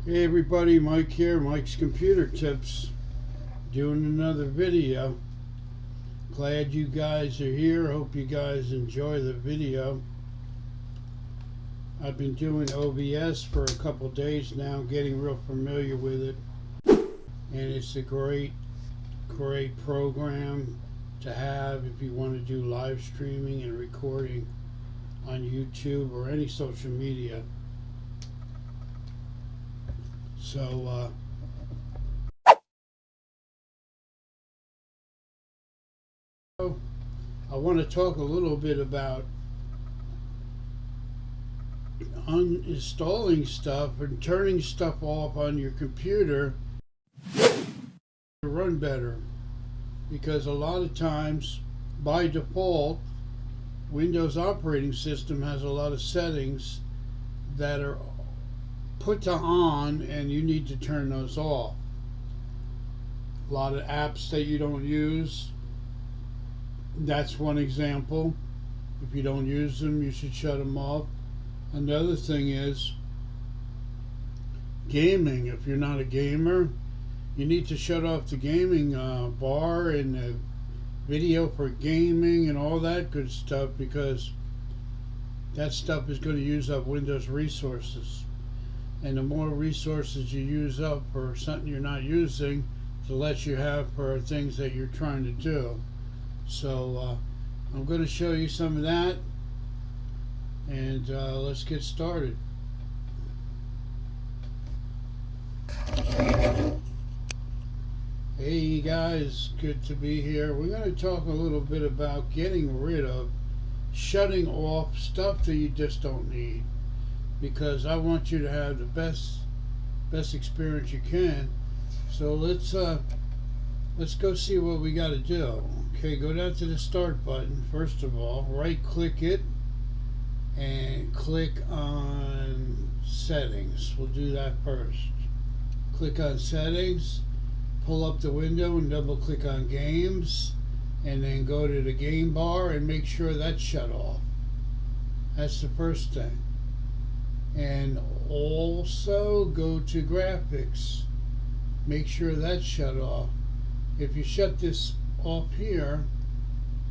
Hey everybody, Mike here, Mike's Computer Tips, doing another video. Glad you guys are here. Hope you guys enjoy the video. I've been doing OBS for a couple days now, getting real familiar with it, and it's a great program to have if you want to do live streaming and recording on YouTube or any social media. So I want to talk a little bit about uninstalling stuff and turning stuff off on your computer to run better, because a lot of times by default Windows operating system has a lot of settings that are put to on and you need to turn those off. A lot of apps that you don't use, that's one example. If you don't use them, you should shut them off. Another thing is gaming. If you're not a gamer, you need to shut off the gaming bar and the video for gaming and all that good stuff, because that stuff is going to use up Windows resources. And the more resources you use up for something you're not using, the less you have for things that you're trying to do. So I'm going to show you some of that, and let's get started. Hey guys, good to be here. We're going to talk a little bit about getting rid of, shutting off stuff that you just don't need, because I want you to have the best experience you can. So let's go see what we got to do. Okay, go down to the start button. First of all, right click it and click on settings. We'll do that first. Click on settings, pull up the window and double click on games, and then go to the game bar and make sure that's shut off. That's the first thing. And also go to graphics, make sure that's shut off. If you shut this off here,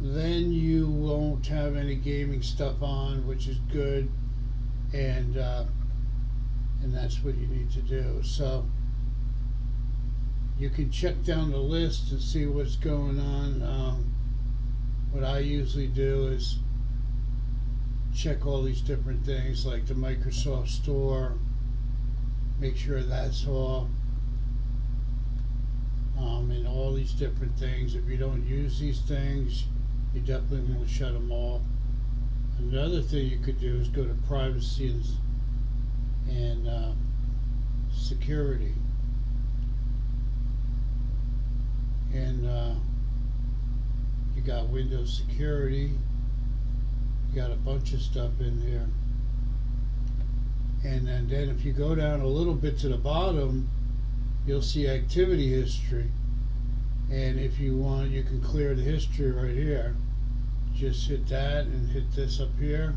then you won't have any gaming stuff on, which is good, and that's what you need to do. So you can check down the list and see what's going on. What I usually do is check all these different things, like the Microsoft Store, make sure that's off, and all these different things. If you don't use these things, you definitely want to shut them off. Another thing you could do is go to privacy and security, and you got Windows security. Got a bunch of stuff in there, and then if you go down a little bit to the bottom, you'll see activity history, and if you want, you can clear the history right here. Just hit that and hit this up here,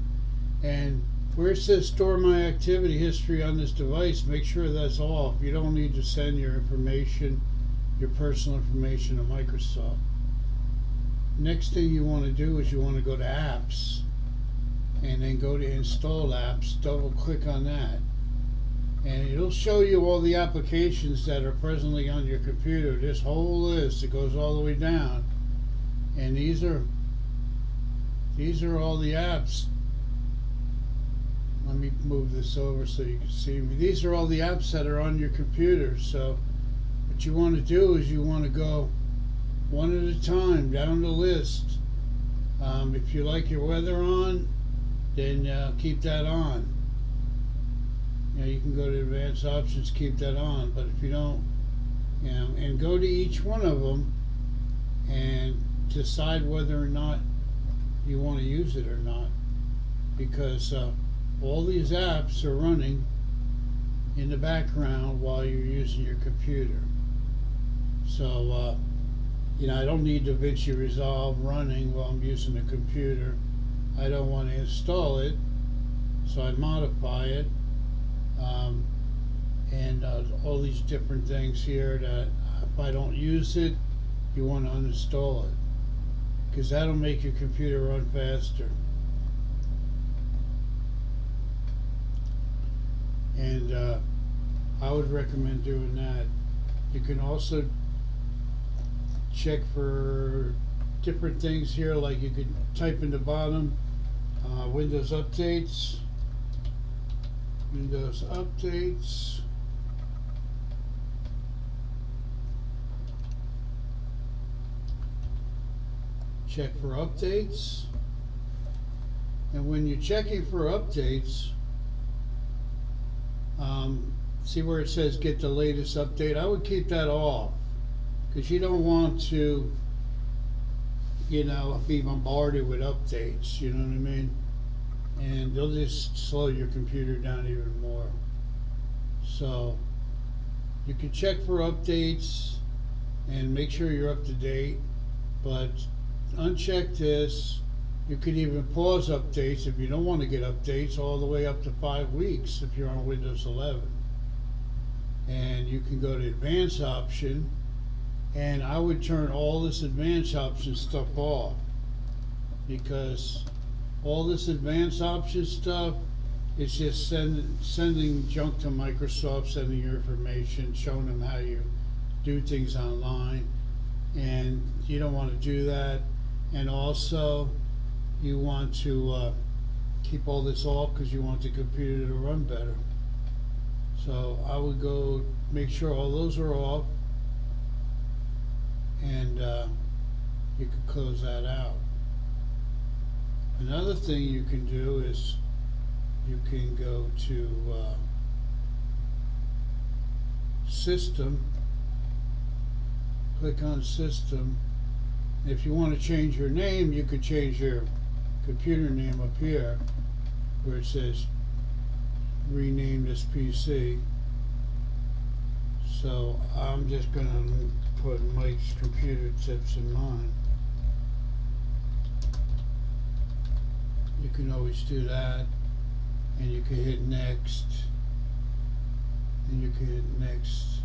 and where it says store my activity history on this device, make sure that's off. You don't need to send your information, your personal information, to Microsoft. Next thing you want to do is you want to go to apps, and then go to install apps, double click on that, and it'll show you all the applications that are presently on your computer. This whole list, it goes all the way down, and these are all the apps. Let me move this over so you can see me. These are all the apps that are on your computer. So what you want to do is you want to go one at a time down the list. If you like your weather on, then keep that on. You can go to advanced options, keep that on. But if you don't, and go to each one of them and decide whether or not you want to use it or not, because all these apps are running in the background while you're using your computer. So I don't need DaVinci Resolve running while I'm using the computer. I don't want to install it, so I modify it, and all these different things here that if I don't use it, you want to uninstall it, because that'll make your computer run faster. And I would recommend doing that. You can also check for different things here, like you could type in the bottom Windows updates, check for updates, and when you're checking for updates, see where it says get the latest update? I would keep that off, because you don't want to, you know, be bombarded with updates, you know what I mean? And they'll just slow your computer down even more. So you can check for updates and make sure you're up to date, but uncheck this. You can even pause updates if you don't want to get updates all the way up to 5 weeks if you're on Windows 11. And you can go to advanced option, and I would turn all this advanced option stuff off, because all this advanced option stuff is just sending junk to Microsoft, sending your information, showing them how you do things online, and you don't want to do that. And also you want to keep all this off because you want the computer to run better. So I would go make sure all those are off, and you can close that out. Another thing you can do is you can go to System, click on System. If you want to change your name, you could change your computer name up here where it says rename this PC. So I'm just going to put Mike's Computer Tips in mine. You can always do that, and you can hit next, and you can hit next.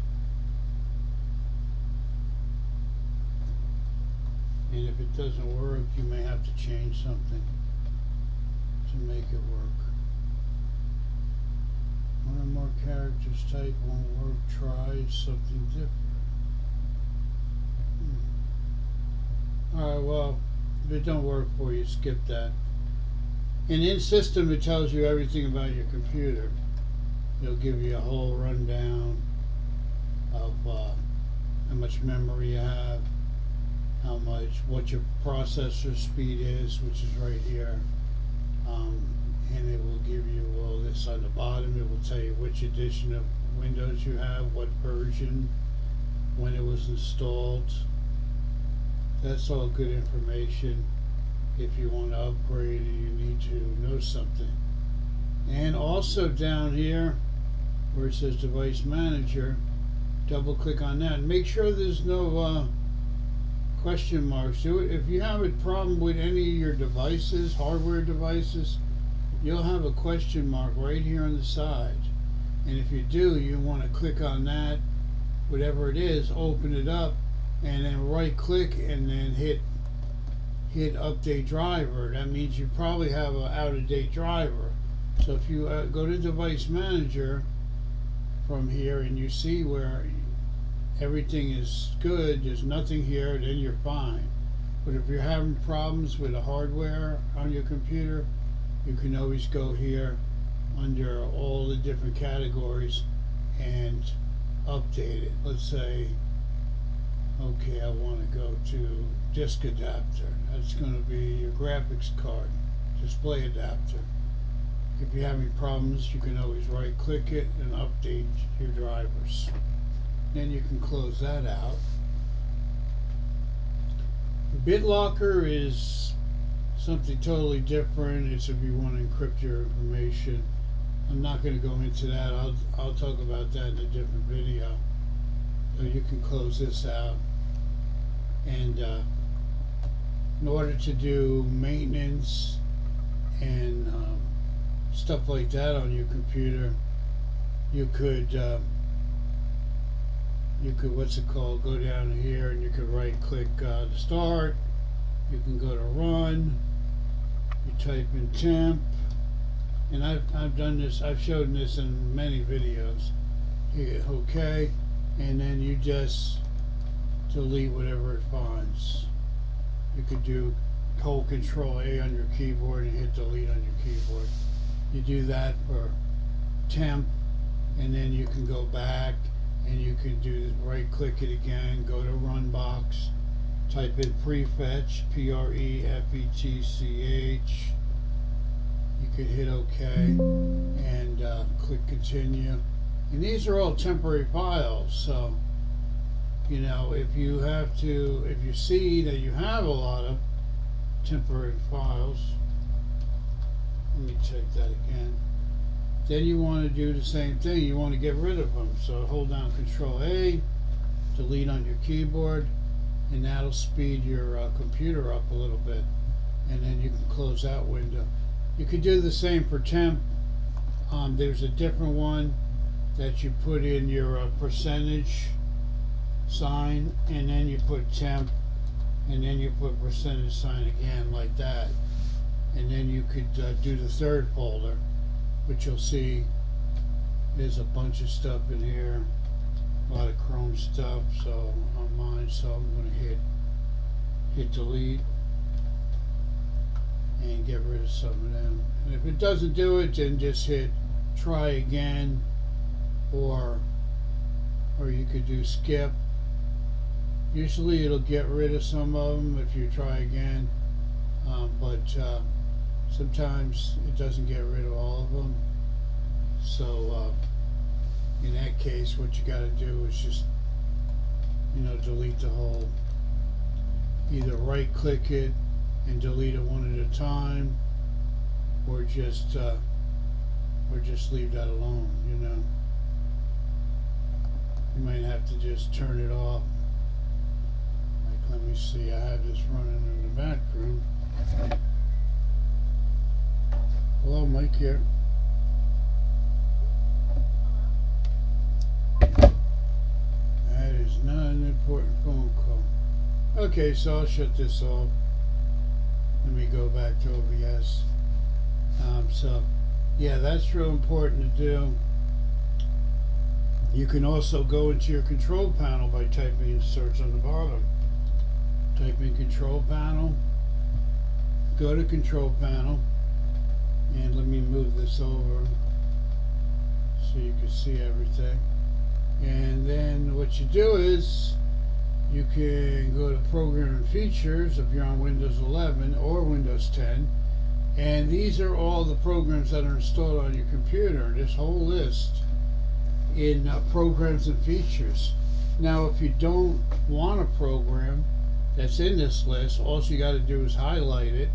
And if it doesn't work, you may have to change something to make it work. One or more characters type won't work. Try something different. Alright, well, if it don't work for you, skip that. And in System, it tells you everything about your computer. It'll give you a whole rundown of how much memory you have, what your processor speed is, which is right here, and it will give you all this on the bottom. It will tell you which edition of Windows you have, what version, when it was installed. That's all good information. If you want to upgrade, you need to know something. And also down here where it says Device Manager, double click on that and make sure there's no question marks. If you have a problem with any of your devices, hardware devices, you'll have a question mark right here on the side. And if you do, you want to click on that, whatever it is, open it up, and then right click and then hit update driver. That means you probably have an out-of-date driver. So if you go to Device Manager from here and you see where everything is good, there's nothing here, then you're fine. But if you're having problems with the hardware on your computer, you can always go here under all the different categories and update it. Let's say, okay, I want to go to disk adapter. That's going to be your graphics card, display adapter. If you're having problems, you can always right click it and update your drivers. Then you can close that out. BitLocker is something totally different. It's if you want to encrypt your information. I'm not going to go into that. I'll talk about that in a different video. So you can close this out. And in order to do maintenance and stuff like that on your computer, you could you could, what's it called, go down here and you could right click to start. You can go to run. You type in temp, and I've done this, I've shown this in many videos. You hit OK, and then you just delete whatever it finds. You could do hold Control A on your keyboard and hit delete on your keyboard. You do that for temp, and then you can go back and you can do right click it again, go to run box, type in prefetch, prefetch. You could hit OK and click continue. And these are all temporary files, so you know, if you see that you have a lot of temporary files, let me check that again, then you want to do the same thing. You want to get rid of them, so hold down Control A, delete on your keyboard, and that'll speed your computer up a little bit, and then you can close that window. You could do the same for temp. There's a different one that you put in your percentage sign, and then you put temp, and then you put percentage sign again, like that, and then you could do the third folder, which you'll see there's a bunch of stuff in here, a lot of Chrome stuff, so on mine, so I'm going to hit delete and get rid of some of them. And if it doesn't do it, then just hit try again, or you could do skip. Usually it'll get rid of some of them if you try again, but sometimes it doesn't get rid of all of them. So in that case, what you got to do is just, you know, delete the whole. Either right click it and delete it one at a time, or just leave that alone. You know, you might have to just turn it off. Like, let me see, I have this running in the background. Hello, Mike here. That is not an important phone call. Okay, so I'll shut this off. Let me go back to OBS. So, yeah, that's real important to do. You can also go into your control panel by typing in search on the bottom. Type in control panel, go to control panel, and let me move this over so you can see everything. And then what you do is you can go to program and features if you're on Windows 11 or Windows 10, and these are all the programs that are installed on your computer, this whole list in programs and features. Now if you don't want a program that's in this list, all you got to do is highlight it,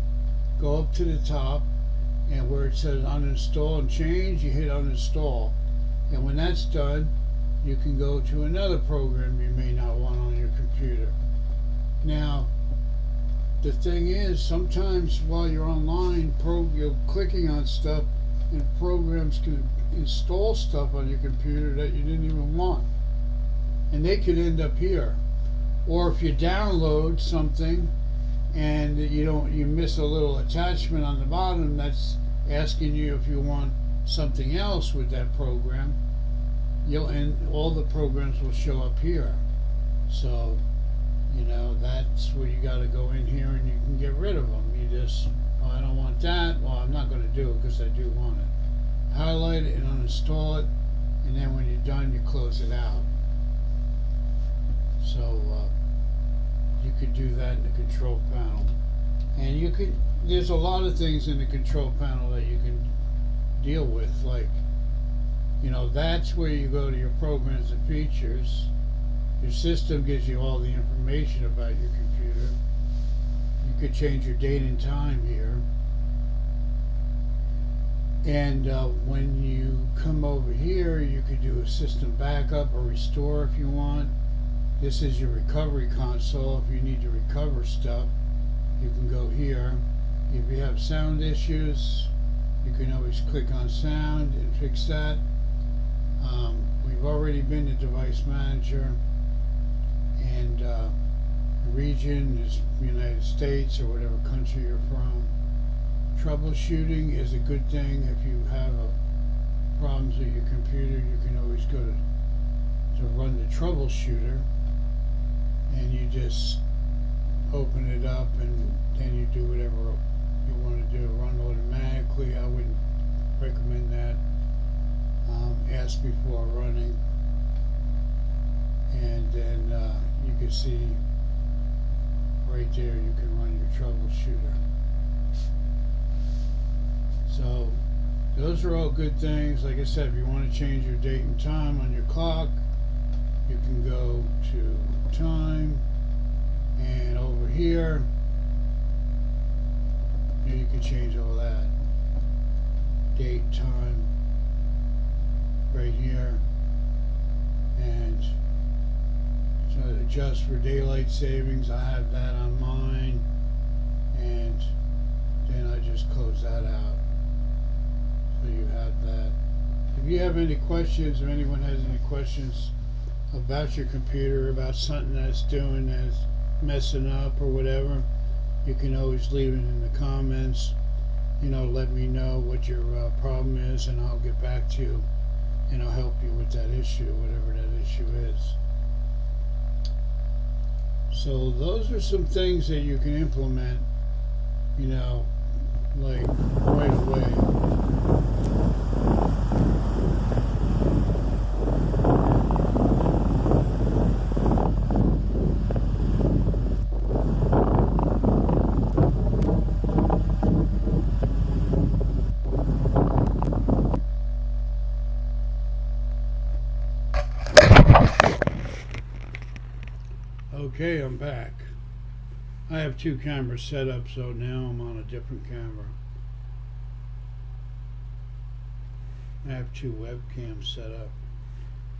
go up to the top, and where it says uninstall and change, you hit uninstall, and when that's done, you can go to another program you may not want on your computer. Now the thing is, sometimes while you're online, you're clicking on stuff and programs can install stuff on your computer that you didn't even want, and they could end up here. Or if you download something and you miss a little attachment on the bottom that's asking you if you want something else with that program, and all the programs will show up here. So you know, that's where you got to go in here and you can get rid of them. You just, oh, I don't want that, well, I'm not going to do it because I do want it. Highlight it and uninstall it, and then when you're done, you close it out. So you could do that in the control panel, and you could, there's a lot of things in the control panel that you can deal with, like, you know, that's where you go to your programs and features. Your system gives you all the information about your computer. You could change your date and time here. And when you come over here, you could do a system backup or restore if you want. This is your recovery console. If you need to recover stuff, you can go here. If you have sound issues, you can always click on sound and fix that. We've already been to device manager. and region is United States or whatever country you're from. Troubleshooting is a good thing. If you have problems with your computer, you can always go to run the troubleshooter, and you just open it up and then you do whatever you want to do. Run automatically. I wouldn't recommend that. Ask before running, and then you can see right there you can run your troubleshooter. So those are all good things. Like I said, if you want to change your date and time on your clock, you can go to time, and over here you can change all that. Date, time, right here, and so adjust for daylight savings. I have that on mine, and then I just close that out. So you have that. If you have any questions, or anyone has any questions about your computer, about something that's messing up or whatever, you can always leave it in the comments. Let me know what your problem is, and I'll get back to you, and I'll help you with that issue, whatever that issue is. So those are some things that you can implement, like right away. Okay, I'm back. I have two cameras set up, so now I'm on a different camera. I have two webcams set up.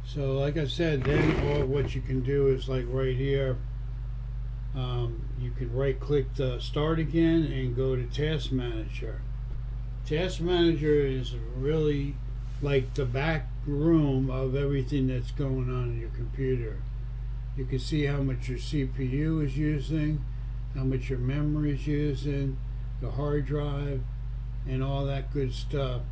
So like I said, then what you can do is, like right here, you can right click the start again and go to Task Manager. Task Manager is really like the back room of everything that's going on in your computer. You can see how much your CPU is using, how much your memory is using, the hard drive, and all that good stuff.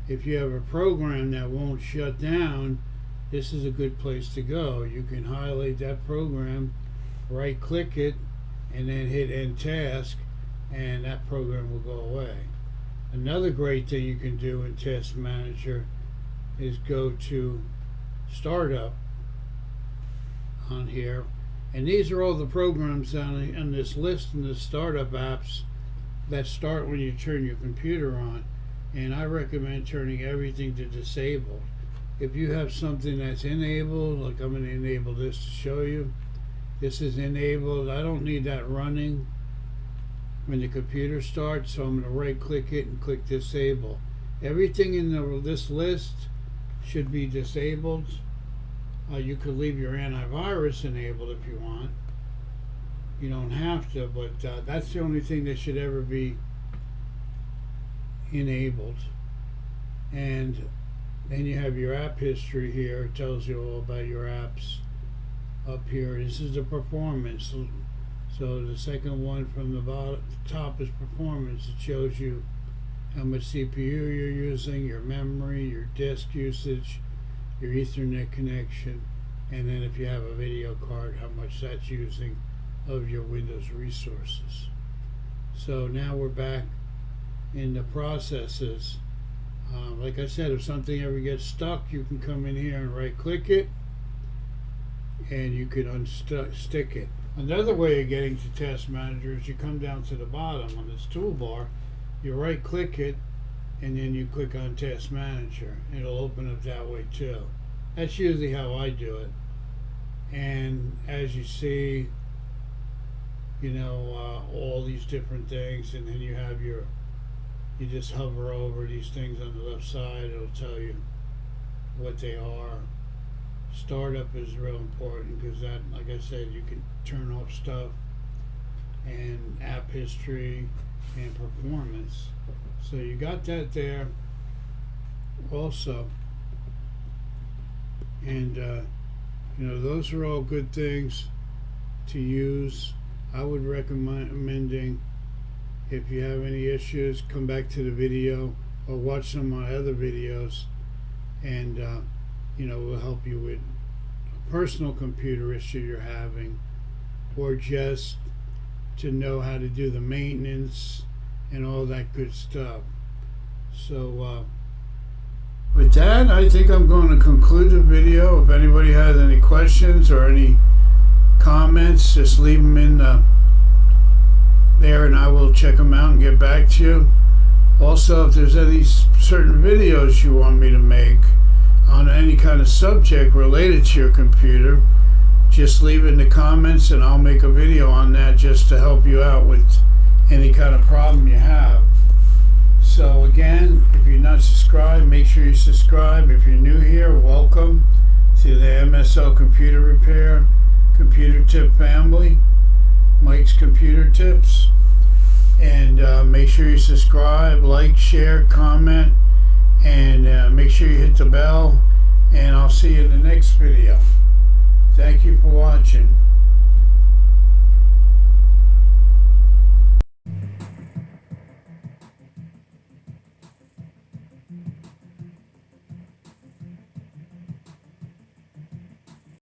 If you have a program that won't shut down, this is a good place to go. You can highlight that program, right click it, and then hit End Task, and that program will go away. Another great thing you can do in Task Manager is go to Startup on here, and these are all the programs on this list in the startup apps that start when you turn your computer on, and I recommend turning everything to disabled. If you have something that's enabled, like I'm going to enable this to show you, this is enabled. I don't need that running when the computer starts, so I'm going to right click it and click disable. Everything in this list should be disabled. You could leave your antivirus enabled if you want. You don't have to, but that's the only thing that should ever be enabled. And then you have your app history here. It tells you all about your apps up here. This is the performance. So the second one from the top is performance. It shows you how much CPU you're using, your memory, your disk usage, your Ethernet connection, and then if you have a video card, how much that's using of your Windows resources. So now we're back in the processes. Like I said, if something ever gets stuck, you can come in here and right click it, and you can unstick it. Another way of getting to Task Manager is you come down to the bottom on this toolbar, you right click it, and then you click on Task Manager. It'll open up that way too. That's usually how I do it. And as you see, all these different things, and then you have you just hover over these things on the left side. It'll tell you what they are. Startup is real important because that, like I said, you can turn off stuff, and app history and performance. So you got that there also, and those are all good things to use. I would recommending, if you have any issues, come back to the video or watch some of my other videos, and we'll help you with a personal computer issue you're having, or just to know how to do the maintenance and all that good stuff. So with that, I think I'm going to conclude the video. If anybody has any questions or any comments, just leave them in there and I will check them out and get back to you. Also, if there's any certain videos you want me to make on any kind of subject related to your computer, just leave it in the comments and I'll make a video on that just to help you out with any kind of problem you have. So again, if you're not subscribed, make sure you subscribe. If you're new here, welcome to the MSL Computer Repair Computer Tip family, Mike's Computer Tips. And make sure you subscribe, like, share, comment, and make sure you hit the bell, and I'll see you in the next video. Thank you for watching.